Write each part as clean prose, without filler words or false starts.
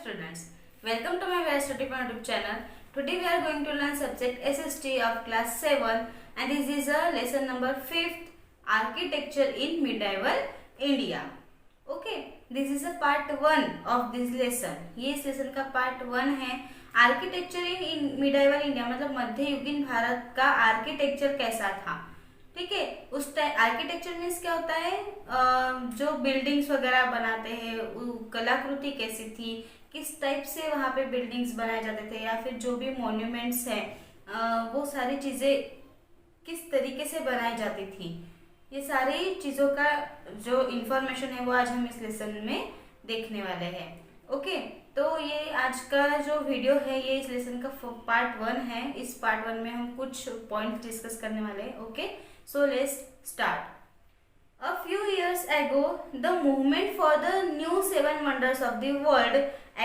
students, welcome to my Way Study Point YouTube channel. Today we are going to learn subject SST of class 7 and this is a lesson number 5th, Architecture in Medieval India. Okay, this is a part 1 of this lesson. ये इस lesson का part 1 है. Architecture in medieval India मतलब मध्ययुगीन भारत का architecture कैसा था. ठीक है, उस टाइम आर्किटेक्चर मीन्स क्या होता है, जो बिल्डिंग्स वगैरह बनाते हैं कलाकृति कैसी थी, किस टाइप से वहाँ पे बिल्डिंग्स बनाए जाते थे, या फिर जो भी मॉन्यूमेंट्स हैं वो सारी चीज़ें किस तरीके से बनाई जाती थी. ये सारी चीज़ों का जो इंफॉर्मेशन है वो आज हम इस लेसन में देखने वाले हैं. ओके, तो ये आज का जो वीडियो है ये इस लेसन का पार्ट 1 है. इस पार्ट 1 में हम कुछ पॉइंट्स डिस्कस करने वाले हैं. Okay, so let's start. A few years ago, the movement for the new 7 wonders of the world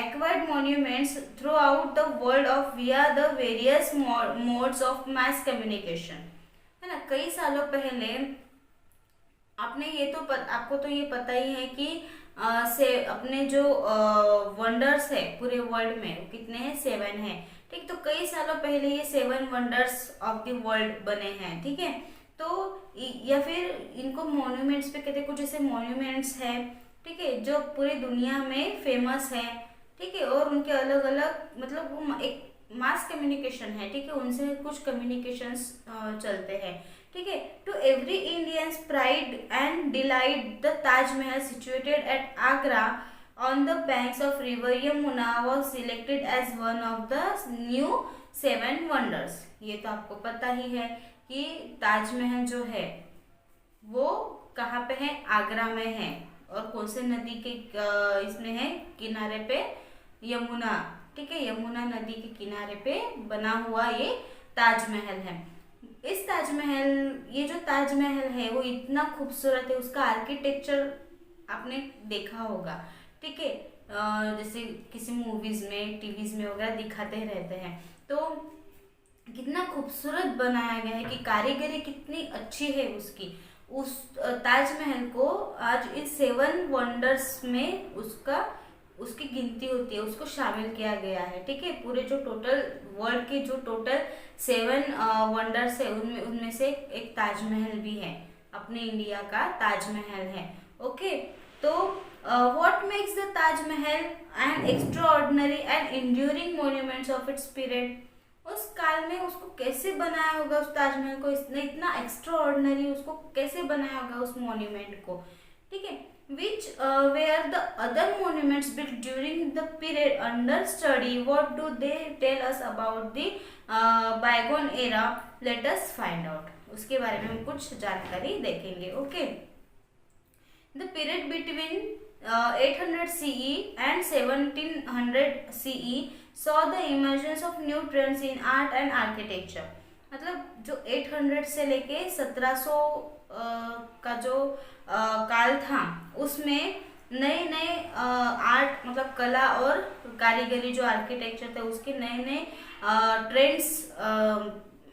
acquired monuments throughout the world of via the various modes of mass communication. है ना, कई सालों पहले आपने ये तो आपको तो ये पता ही है कि से अपने जो वंडर्स है पूरे वर्ल्ड में वो कितने हैं, 7 हैं. ठीक, तो कई सालों पहले ये 7 वंडर्स ऑफ द वर्ल्ड बने हैं. ठीक है, तो या फिर इनको मॉन्यूमेंट्स पे कहते हैं, कुछ ऐसे मॉन्यूमेंट्स हैं. ठीक है, जो पूरी दुनिया में फेमस है. ठीक है, और उनके अलग अलग मतलब वो एक मास कम्युनिकेशन है. ठीक है, उनसे कुछ कम्युनिकेशंस चलते हैं. ठीक है, to every Indian's pride and delight the Taj Mahal situated at Agra on the banks of river Yamuna was selected as one of the new 7 wonders. ये तो आपको पता ही है कि ताजमहल जो है वो कहाँ पे है, आगरा में है. और कौन से नदी के इसमें है, किनारे पे, यमुना. ठीक है, यमुना नदी के किनारे पे बना हुआ ये ताजमहल है. इस ताजमहल, ये जो ताजमहल है वो इतना खूबसूरत है, उसका आर्किटेक्चर आपने देखा होगा. ठीक है, जैसे किसी मूवीज में टीवीज में वगैरह दिखाते रहते हैं, तो कितना खूबसूरत बनाया गया है कि कारीगरी कितनी अच्छी है उसकी. उस ताजमहल को आज इस 7 वंडर्स में उसकी गिनती होती है, उसको शामिल किया गया है. ठीक है, पूरे जो टोटल वर्ल्ड के जो टोटल 7 वंडर्स है उनमें से एक ताजमहल भी है, अपने इंडिया का ताजमहल है. ओके, तो what makes the Taj Mahal and extraordinary and enduring monuments of its period. उस काल में उसको कैसे बनाया होगा, उस ताजमहल को इतना एक्स्ट्रा ऑर्डिनरी उसको कैसे बनाया होगा उस मॉन्यूमेंट को. ठीक है, which were the other monuments built during the period under study. What do they tell us about the bygone era? Let us find out. उसके बारे में हम कुछ जानकारी देखेंगे. Okay, the period between 800 CE and 1700 CE saw the emergence of new trends in art and architecture. मतलब जो 800 से लेके 1700 का जो काल था उसमें नए नए आर्ट मतलब कला और कारीगरी जो आर्किटेक्चर थे उसके नए नए ट्रेंड्स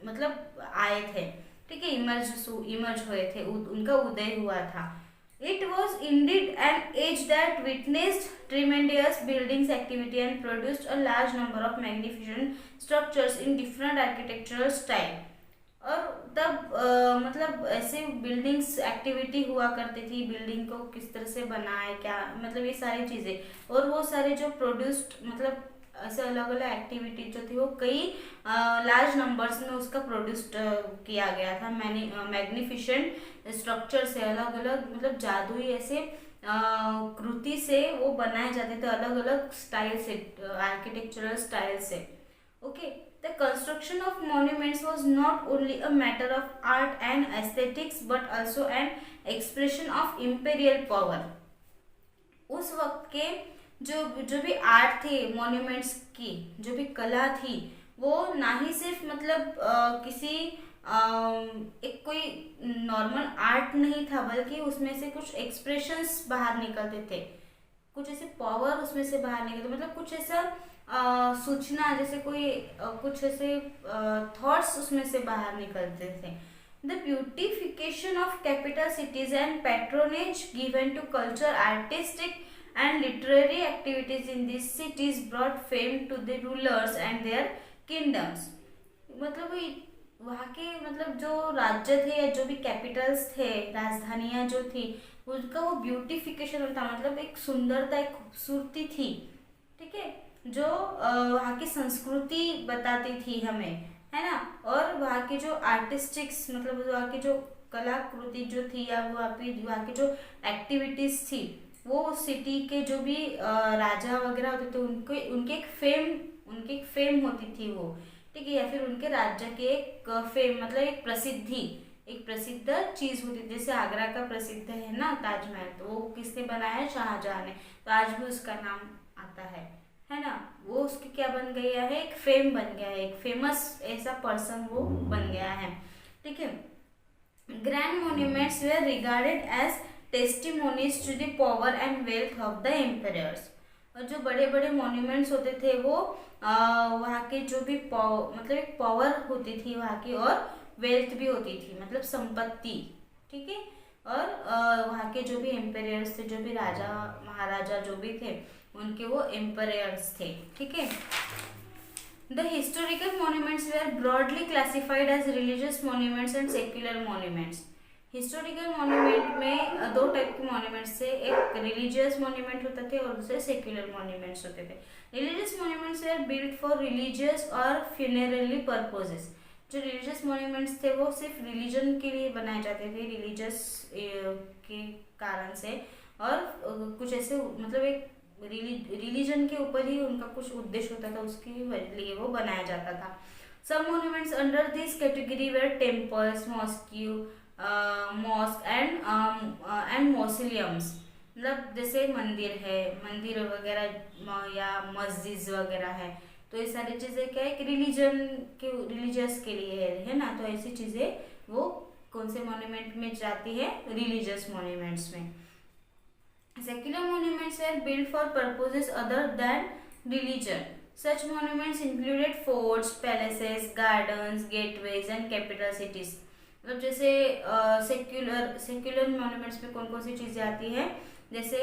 मतलब आए थे. ठीक है, इमर्ज हुए थे, उनका उदय हुआ था. It was indeed an age that witnessed tremendous buildings activity and produced a large number of magnificent structures in different architectural style. और तब मतलब ऐसे बिल्डिंग्स एक्टिविटी हुआ करती थी, बिल्डिंग को किस तरह से बनाए, क्या मतलब ये सारी चीज़ें, और वो सारे जो प्रोड्यूस्ड मतलब ऐसे अलग अलग एक्टिविटी जो थी वो कई लार्ज नंबर्स में उसका प्रोड्यूस्ड किया गया था. मैग्निफिशेंट स्ट्रक्चर से अलग अलग मतलब जादुई ऐसे कृति से वो बनाए जाते थे अलग अलग स्टाइल से, आर्किटेक्चरल स्टाइल से. Okay, the construction of monuments was not only a matter of art and aesthetics but also an expression of imperial power. उस वक्त के जो भी आर्ट थे, मॉन्यूमेंट्स की जो भी कला थी, वो ना ही सिर्फ मतलब किसी एक कोई नॉर्मल आर्ट नहीं था, बल्कि उसमें से कुछ एक्सप्रेशंस बाहर निकलते थे, कुछ ऐसे पावर उसमें से बाहर निकलते, मतलब कुछ ऐसा सूचना जैसे कोई कुछ ऐसे थॉट्स उसमें से बाहर निकलते थे. The beautification of capital cities and patronage given to culture, artistic and literary activities in these cities brought fame to the rulers and their kingdoms. मतलब वहाँ के मतलब जो राज्य थे या जो भी कैपिटल्स थे, राजधानियां जो थी, उसका वो ब्यूटिफिकेशन था, मतलब एक सुंदरता, एक खूबसूरती थी, ठीक है, जो वहाँ की संस्कृति बताती थी हमें, है ना। और वहाँ की जो आर्टिस्टिक्स मतलब वहाँ की जो कलाकृति जो थी या वहाँ की जो एक्टिविटीज थी, वो सिटी के जो भी राजा वगैरह होते थे उनके उनकी एक फेम होती थी वो, ठीक है, या फिर उनके राज्य के एक फेम मतलब एक प्रसिद्ध चीज होती थी। जैसे आगरा का प्रसिद्ध है ना ताजमहल, तो वो किसने बनाया? शाहजहां ने, तो आज भी उसका नाम आता है ना। वो उसकी क्या बन गया है? एक फेम बन गया है, एक फेमस ऐसा पर्सन वो बन गया है, ठीक है। Grand monuments were regarded as testimonies to the power and wealth of the emperors. और जो बड़े बड़े मॉन्यूमेंट्स होते थे वो वहाँ के जो भी मतलब एक पावर होती थी वहाँ की, और वेल्थ भी होती थी मतलब संपत्ति, ठीक है। और वहाँ के जो भी एम्परर्स थे, जो भी राजा महाराजा जो भी थे, उनके वो एम्परर्स थे, ठीक है। The historical monuments were broadly classified as religious monuments and secular monuments. Historical monument में दो टाइप के मॉन्यूमेंट्स थे, एक रिलीजियस मॉन्यूमेंट होते थे और दूसरे सेक्युलर मॉन्यूमेंट्स होते थे। Religious monuments are built for religious और फ्यूनरली पर्पसेस। जो रिलीजियस मॉन्यूमेंट्स थे वो सिर्फ रिलीजन के लिए बनाए जाते थे, रिलीजियस के कारण से, और कुछ ऐसे मतलब एक रिलीजन के ऊपर ही उनका कुछ उद्देश्य होता था, उसके लिए वो बनाया जाता था। Some monuments under this category were temples, mosque and mausoleums. मतलब जैसे मंदिर वगैरह या मस्जिद वगैरह है, तो ये सारी चीज़ें क्या है कि रिलीजियस के लिए है ना। तो ऐसी चीज़ें वो कौन से मॉन्यूमेंट में जाती है? रिलीजियस मॉन्यूमेंट्स में। Secular monuments are built for purposes other than religion. Such monuments included forts, palaces, gardens, gateways and capital cities. मतलब जैसे सेक्युलर मॉन्यूमेंट्स में कौन कौन सी चीज़ें आती है? जैसे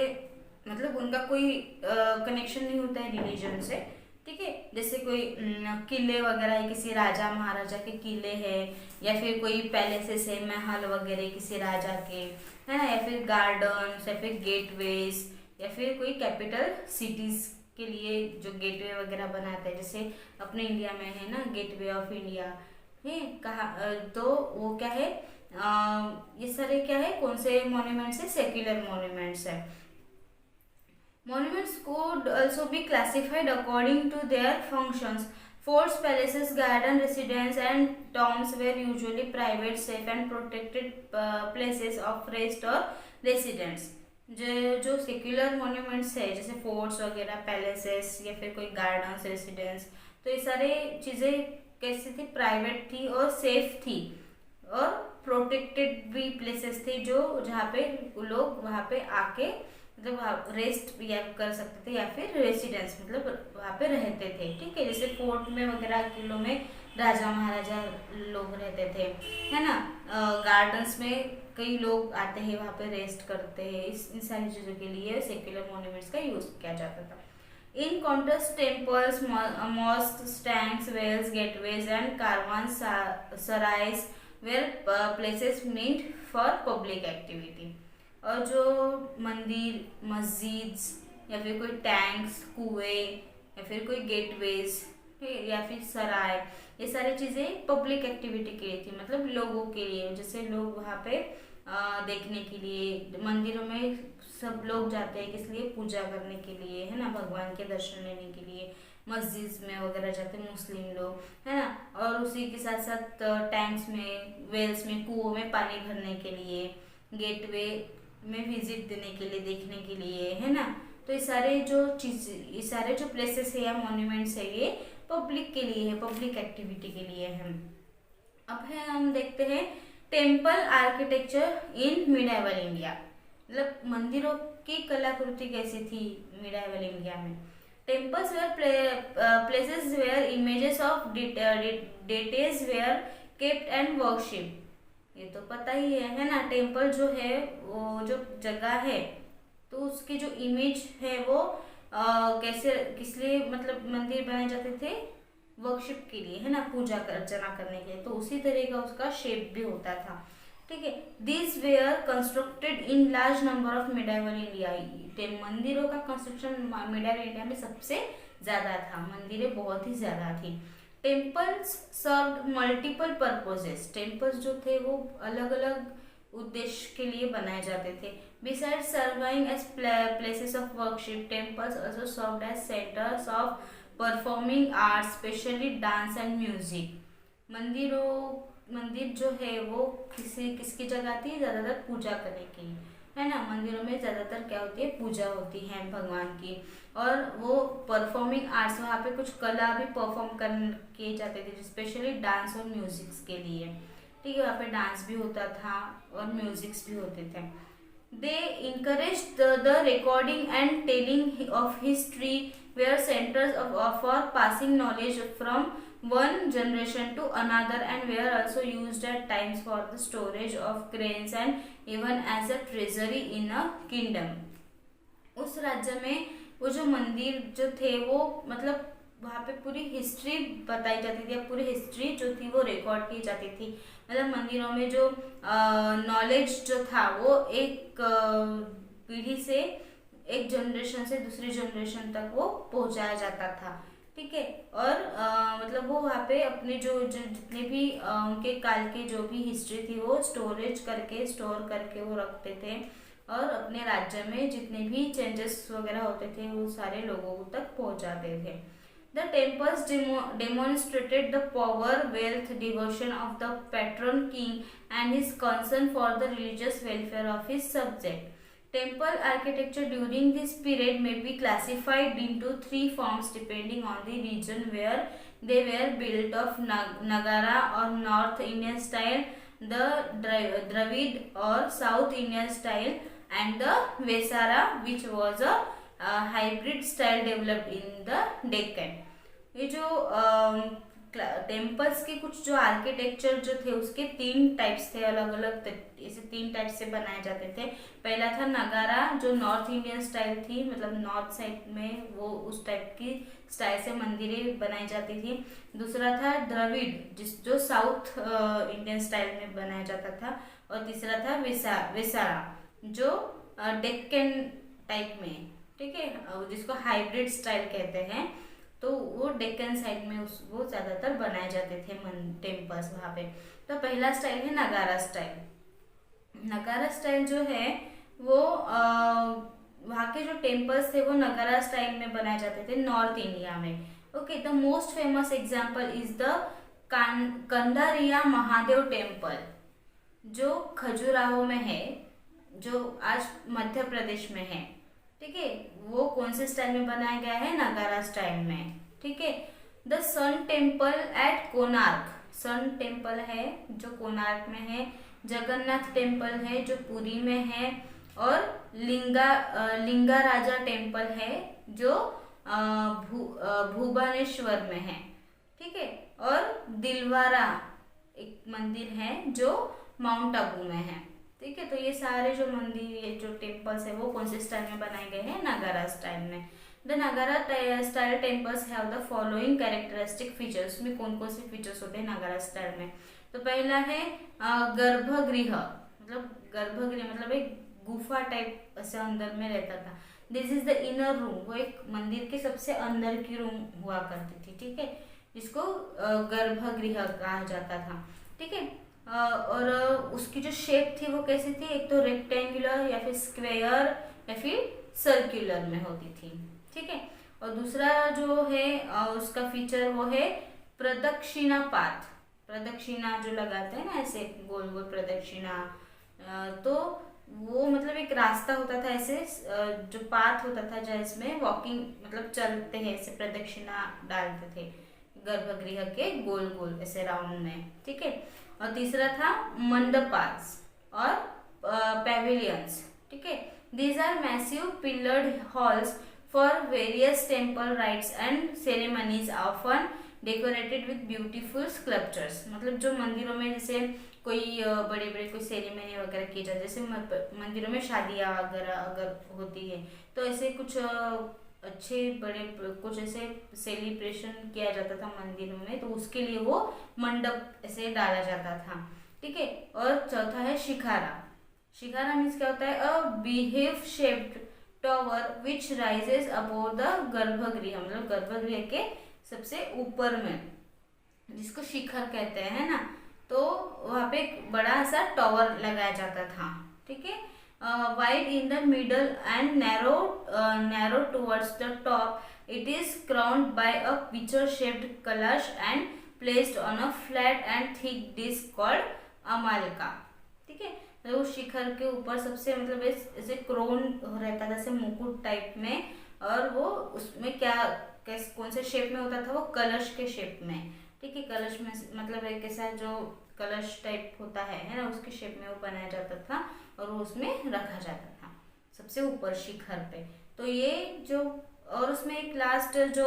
मतलब उनका कोई कनेक्शन नहीं होता है रिलीजन से, ठीक है। जैसे कोई किले वगैरह है, किसी राजा महाराजा के किले हैं, या फिर कोई पैलेसेस है, महल वगैरह किसी राजा के, है ना, या फिर गार्डन्स, या फिर गेटवेज, या फिर कोई कैपिटल सिटीज के लिए जो गेटवे वगैरह बनाते हैं, जैसे अपने इंडिया में है ना गेटवे ऑफ इंडिया है कहा, तो वो क्या है? ये सारे क्या है? कौन से मॉन्यूमेंट्स है? सेक्युलर मॉन्यूमेंट्स है। Monuments could also be classified according to their functions. Forts, palaces, garden, residence and tombs were usually private, safe and protected places of rest or residence. जो सेक्युलर मॉन्यूमेंट्स है जैसे forts वगैरह, palaces या फिर कोई gardens, residence, तो ये सारे चीज़ें कैसी थी? प्राइवेट थी और सेफ थी, और प्रोटेक्टेड भी प्लेसेस थे जो जहाँ पे लोग वहाँ पे आके मतलब रेस्ट या कर सकते थे, या फिर रेसिडेंस मतलब वहाँ पे रहते थे, ठीक है। जैसे फोर्ट में वगैरह किलों में राजा महाराजा लोग रहते थे, है ना। गार्डन्स में कई लोग आते हैं, वहाँ पे रेस्ट करते हैं। इन सारी चीज़ों के लिए सेक्युलर मॉन्यूमेंट्स का यूज किया जाता था। In contrast temples, mosques, tanks, wells, gateways and caravan sarais were places meant for public activity. और जो मंदिर, मस्जिद या फिर कोई टैंक्स, कुएं या फिर कोई गेटवेज या फिर सराय, ये सारी चीज़ें पब्लिक एक्टिविटी के लिए थी, मतलब लोगों के लिए। जैसे लोग वहाँ पे देखने के लिए, मंदिरों में सब लोग जाते हैं किस लिए? पूजा करने के लिए, है ना, भगवान के दर्शन लेने के लिए। मस्जिद में वगैरह जाते हैं मुस्लिम लोग, है ना। और उसी के साथ साथ टैंक्स में, वेल्स में, कुओं में पानी भरने के लिए, गेटवे में विजिट देने के लिए, देखने के लिए, है ना। तो ये सारे जो प्लेसेस है या मॉन्यूमेंट्स है ये पब्लिक के लिए है, पब्लिक एक्टिविटी के लिए है। अब है हम देखते हैं temple architecture in medieval India. मतलब मंदिरों की कलाकृति कैसी थी मिडाइवल इंडिया में? Temples were places where images of deities were kept and worship. ये तो पता ही है ना। टेम्पल जो है वो जो जगह है तो उसकी जो इमेज है वो कैसे किस लिए मतलब मंदिर बनाए जाते थे, वर्कशिप के लिए, है ना, पूजा अर्चना करने के लिए, तो उसी तरह का उसका शेप भी होता था। ठीक है, this were constructed in large number of medieval India. मंदिरों का कंस्ट्रक्शन मिडाइवल इंडिया में सबसे ज्यादा था, मंदिरें बहुत ही ज्यादा थी। टेम्पल्स सर्व मल्टीपल पर्पजेस। टेम्पल्स जो थे वो अलग अलग उद्देश्य के लिए बनाए जाते थे। Besides serving as places of worship, temples also served as centres of performing arts, especially dance and music. मंदिर जो है वो किसकी जगह थी, ज्यादातर पूजा करने की, है ना। मंदिरों में ज्यादातर क्या होती है, पूजा होती है भगवान की, और वो परफॉर्मिंग आर्ट्स, वहाँ पे कुछ कला भी परफॉर्म कर किए जाते थे, स्पेशली डांस और म्यूजिक्स के लिए। ठीक है, वहाँ पे डांस भी होता था और म्यूजिक्स भी होते थे। They encouraged the recording and telling of history, were centers for passing knowledge from one generation to another, and were also used at times for the storage of grains and even as a treasury in a kingdom. उस राज्य में वो जो मंदिर जो थे वो मतलब वहाँ पे पूरी हिस्ट्री बताई जाती थी, पूरी हिस्ट्री जो थी वो रिकॉर्ड की जाती थी। मतलब मंदिरों में जो नॉलेज जो था वो एक पीढ़ी से, एक जनरेशन से दूसरी जनरेशन तक वो पहुंचाया जाता था। ठीक है, और मतलब वो वहाँ पे अपने जो जितने भी उनके काल के जो भी हिस्ट्री थी वो स्टोर करके वो रखते थे, और अपने राज्य में जितने भी चेंजेस वगैरह होते थे वो सारे लोगों तक पहुंचाते थे। The temples demonstrated the power, wealth, devotion of the patron king and his concern for the religious welfare of his subject. Temple architecture during this period may be classified into three forms depending on the region where they were built: of Nagara or North Indian style, the Dravid or South Indian style, and the Vesara, which was a hybrid style developed in the Deccan. ये जो temples के कुछ जो architecture जो थे उसके तीन types थे, अलग अलग ऐसे तीन टाइप से बनाए जाते थे। पहला था नगारा, जो नॉर्थ इंडियन स्टाइल थी, मतलब नॉर्थ साइड में वो उस टाइप की स्टाइल से मंदिरें बनाई जाती थी। दूसरा था द्रविड़, जो साउथ इंडियन स्टाइल में बनाया जाता था, और तीसरा था वेसारा, जो डेक्कन टाइप में, ठीक है, जिसको हाइब्रिड स्टाइल कहते हैं, तो वो डेक्कन साइड में वो ज्यादातर बनाए जाते थे टेम्पल्स वहाँ पे। तो पहला स्टाइल है नगारा स्टाइल। नगारा स्टाइल जो है वो वहाँ के जो टेम्पल्स थे वो नगारा स्टाइल में बनाए जाते थे नॉर्थ इंडिया में। Okay, the most famous example is the Kandariya Mahadeva temple, जो खजुराहो में है, जो आज मध्य प्रदेश में है। ठीक है, वो कौन से स्टाइल में बनाया गया है, नगारा स्टाइल में। ठीक है, the sun temple at Konark, sun temple है जो कोणार्क में है। जगन्नाथ टेम्पल है जो पुरी में है, और लिंगा राजा टेम्पल है जो भुवनेश्वर में है। ठीक है, और दिलवारा एक मंदिर है जो माउंट आबू में है। ठीक है, तो ये सारे जो मंदिर, ये जो टेम्पल्स है वो कौन से स्टाइल में बनाए गए हैं, नगारा स्टाइल में। द नगारा style temples have the following characteristic features. में कौन कौन से फीचर्स होते हैं नगारा स्टाइल में? तो पहला है गर्भगृह, मतलब एक गुफा टाइप ऐसे अंदर में रहता था। This is the inner room, वो एक मंदिर के सबसे अंदर की रूम हुआ करती थी। ठीक है, जिसको गर्भगृह कहा जाता था। ठीक है, और उसकी जो शेप थी वो कैसी थी, एक तो रेक्टेंगुलर या फिर स्क्वायर या फिर सर्कुलर में होती थी। ठीक है, और दूसरा जो है उसका फीचर वो है प्रदक्षिणा पाथ, प्रदक्षिणा जो लगाते हैं ना ऐसे गोल गोल प्रदक्षिणा, तो वो मतलब एक रास्ता होता था ऐसे, जो पाथ होता था जिसमें वॉकिंग मतलब चलते हैं ऐसे प्रदक्षिणा डालते थे गर्भगृह के गोल गोल ऐसे राउंड में। ठीक है, और तीसरा था मंडपास और पेविलियंस। ठीक है, these are massive pillared halls for various temple rites and ceremonies, often decorated with beautiful sculptures. मतलब जो मंदिरों में जैसे कोई बड़े बड़े कोई सेरेमनी वगैरह की जाती है, जैसे मंदिरों में शादियाँ वगैरह अगर होती है तो ऐसे कुछ अच्छे बड़े कुछ ऐसे सेलिब्रेशन किया जाता था मंदिरों में, तो उसके लिए वो मंडप ऐसे डाला जाता था। ठीक है। और चौथा है शिखारा। शिखारा मीन्स क्या होता है? A beehive shaped tower which rises above the garbhagriha, मतलब गर्भगृह के सबसे ऊपर में, जिसको शिखर कहते हैं ना, तो वहाँ पे एक बड़ा सा टॉवर लगाया जाता था। ठीक है। Wide in the middle and narrow towards the top, it is crowned by a pitcher shaped kalash and placed on a flat and thick disc called amalaka. ठीक है। तो उस शिखर के ऊपर सबसे मतलब ऐसे क्रोन रहता था, जैसे मुकुट टाइप में, और वो उसमें क्या कौन से शेप में होता था? वो कलश के शेप में। ठीक है। कलश में मतलब एक ऐसा जो कलश टाइप होता है ना, उसके शेप में वो बनाया जाता था और वो उसमें रखा जाता था सबसे ऊपर शिखर पे। तो ये जो, और उसमें एक लास्ट जो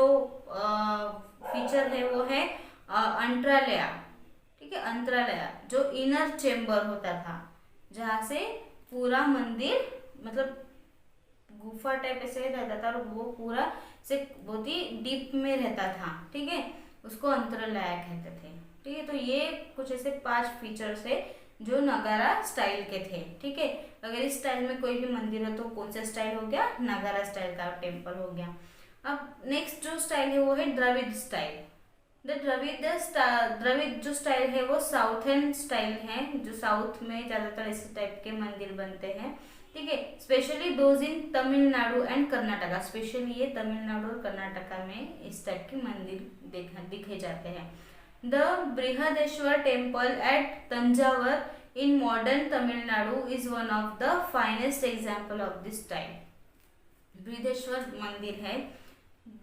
फीचर है वो है अंतरालया। ठीक है। अंतरालया जो इनर चेम्बर होता था, जहाँ से पूरा मंदिर मतलब गुफा टाइप ऐसे रहता था और वो पूरा से बहुत ही डीप में रहता था। ठीक है। उसको अंतरालया कहते थे। ठीक है। तो ये कुछ ऐसे 5 फीचर्स है जो नगारा स्टाइल के थे। ठीक है। अगर इस स्टाइल में कोई भी मंदिर है तो कौन सा स्टाइल हो गया? नगारा स्टाइल का टेम्पल हो गया। अब नेक्स्ट जो स्टाइल है वो है द्रविड़ स्टाइल। द्रविड़ जो स्टाइल है वो साउथर्न स्टाइल है, जो साउथ में ज्यादातर इस टाइप के मंदिर बनते हैं। ठीक है। Specially those in Tamil Nadu and Karnataka, specially ये तमिलनाडु और कर्नाटका में इस टाइप के मंदिर दिखे जाते हैं। The Brihadeshwara temple at Thanjavur in modern Tamil Nadu is one of the finest example of this type. Brihadeshwara मंदिर है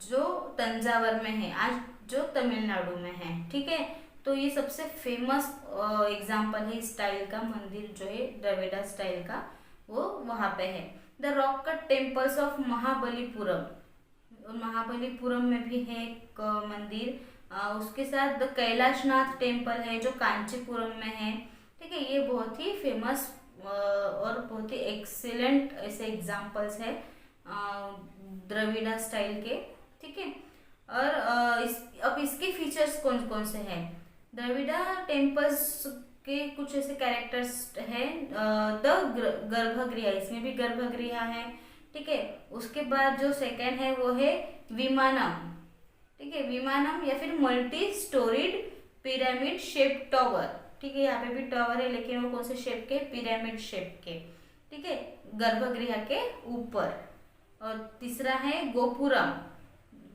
जो तंजावर में है, आज जो तमिलनाडु में है। ठीक है। तो ये सबसे फेमस एग्जाम्पल है इस स्टाइल का मंदिर जो है द्रविड़ स्टाइल का, वो वहाँ पे है। The rock cut temples of Mahabalipuram, Mahabalipuram में भी है एक मंदिर। उसके साथ द कैलाशनाथ टेम्पल है जो कांचीपुरम में है। ठीक है। ये बहुत ही फेमस और बहुत ही एक्सीलेंट ऐसे एग्जाम्पल्स है द्रविड़ स्टाइल के। ठीक है। और अब इसके फीचर्स कौन कौन से हैं? द्रविड़ टेम्पल्स के कुछ ऐसे कैरेक्टर्स है। द गर्भगृह, इसमें भी गर्भगृह है। ठीक है। उसके बाद जो सेकंड है वो है विमानम। ठीक है। विमानम या फिर multi storeyed pyramid shape tower. ठीक है। यहाँ पे भी टॉवर है लेकिन वो कौन से शेप के? पिरामिड शेप के। ठीक है। गर्भगृह के ऊपर। और तीसरा है गोपुरम,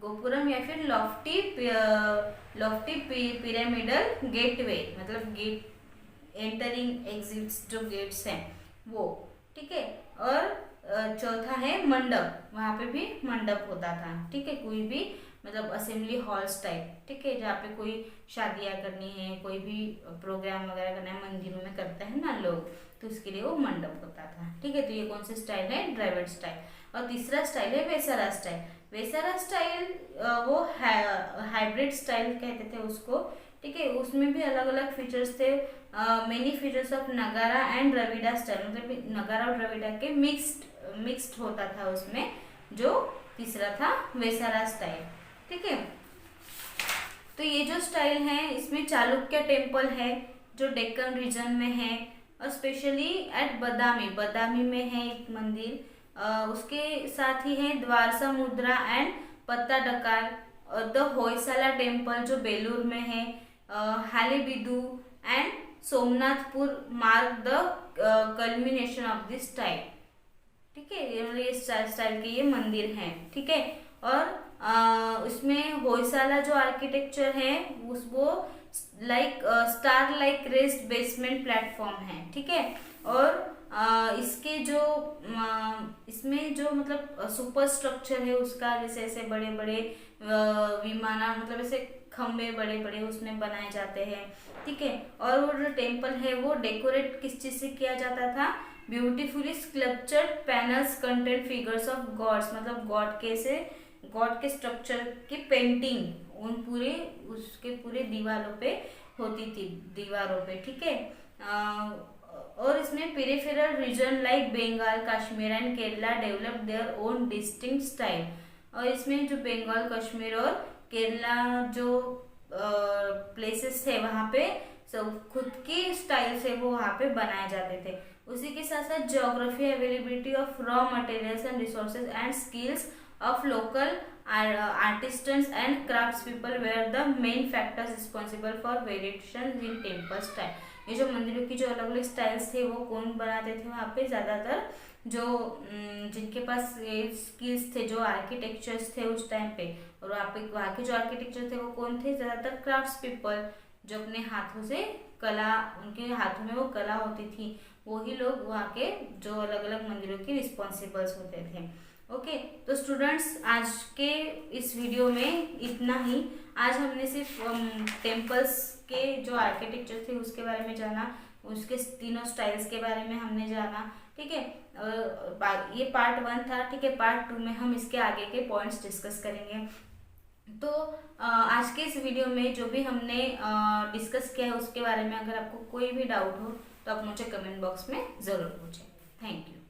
गोपुरम या फिर लॉफ्टी पिरामिडल गेटवे, मतलब गेट एंटरिंग एग्जिट्स जो गेट्स हैं वो। ठीक है। और चौथा है मंडप, वहाँ पे भी मंडप होता था। ठीक है। कोई भी मतलब असेंबली हॉल्स टाइप। ठीक है। जहाँ पे कोई शादियाँ करनी है, कोई भी प्रोग्राम वगैरह करना है, मंदिरों में करते हैं ना लोग, तो उसके लिए वो मंडप होता था। ठीक है। तो ये कौन सा स्टाइल है? द्रविड़ स्टाइल। और तीसरा स्टाइल है वेसारा स्टाइल। वेसारा स्टाइल वो हाइब्रिड स्टाइल कहते थे उसको। ठीक है। उसमें भी अलग अलग फीचर्स थे, मेनी फीचर्स ऑफ नगारा एंड द्रविड़ स्टाइल, मतलब नगारा और द्रविड़ के मिक्स्ड होता था उसमें, जो तीसरा था वेसारा स्टाइल। ठीक है। तो ये जो स्टाइल है इसमें चालुक्य टेम्पल है जो डेक्कन रीजन में है, और स्पेशली एट बदामी में है एक मंदिर। उसके साथ ही है Dwarasamudra and Pattadakal, the Hoysala temple जो बेलूर में है, Halebidu and Somnathpur mark the culmination of this type. ठीक है। ये स्टाइल के ये मंदिर हैं। ठीक है। और उसमें होयसाला जो आर्किटेक्चर है वो like star like raised basement platform है। ठीक है। और इसके जो इसमें जो मतलब सुपर स्ट्रक्चर है उसका, जैसे ऐसे बड़े बड़े विमाना मतलब ऐसे खम्भे बड़े बड़े उसमें बनाए जाते हैं। ठीक है। और वो जो टेम्पल है वो डेकोरेट किस चीज से किया जाता था? Beautifully sculptured panels content figures of gods, मतलब गॉड के स्ट्रक्चर की पेंटिंग उन पूरे उसके पूरे दीवारों पे होती थी, दीवारों पे। ठीक है। और इसमें peripheral region like Bengal, Kashmir and Kerala develop their own distinctive style. और इसमें जो बंगाल, कश्मीर और केरला जो प्लेसेस थे वहाँ पे सब खुद की स्टाइल से वो वहाँ पे बनाए जाते थे। उसी के साथ साथ geography, availability of raw materials and resources and skills of local artisans and craftspeople were the main factors responsible for variations in temple style। ये जो मंदिरों की जो अलग अलग स्टाइल्स थे वो कौन बनाते थे वहाँ पे, ज़्यादातर जो जिनके पास स्किल्स थे, जो आर्किटेक्चर्स थे उस टाइम पे, और वहाँ के जो आर्किटेक्चर थे वो कौन थे, ज़्यादातर क्राफ्ट्स पीपल, जो अपने हाथों से कला, उनके हाथों में वो कला होती थी, वही लोग वहाँ के जो अलग अलग मंदिरों के रिस्पॉन्सिबल्स होते थे। ओके तो स्टूडेंट्स, आज के इस वीडियो में इतना ही। आज हमने सिर्फ टेम्पल्स के जो आर्किटेक्चर थे उसके बारे में जाना, उसके तीनों स्टाइल्स के बारे में हमने जाना, ठीक है। ये पार्ट 1 था, ठीक है। पार्ट 2 में हम इसके आगे के पॉइंट्स डिस्कस करेंगे। तो आज के इस वीडियो में जो भी हमने डिस्कस किया है उसके बारे में अगर आपको कोई भी डाउट हो तो आप मुझे कमेंट बॉक्स में ज़रूर पूछें। Thank you.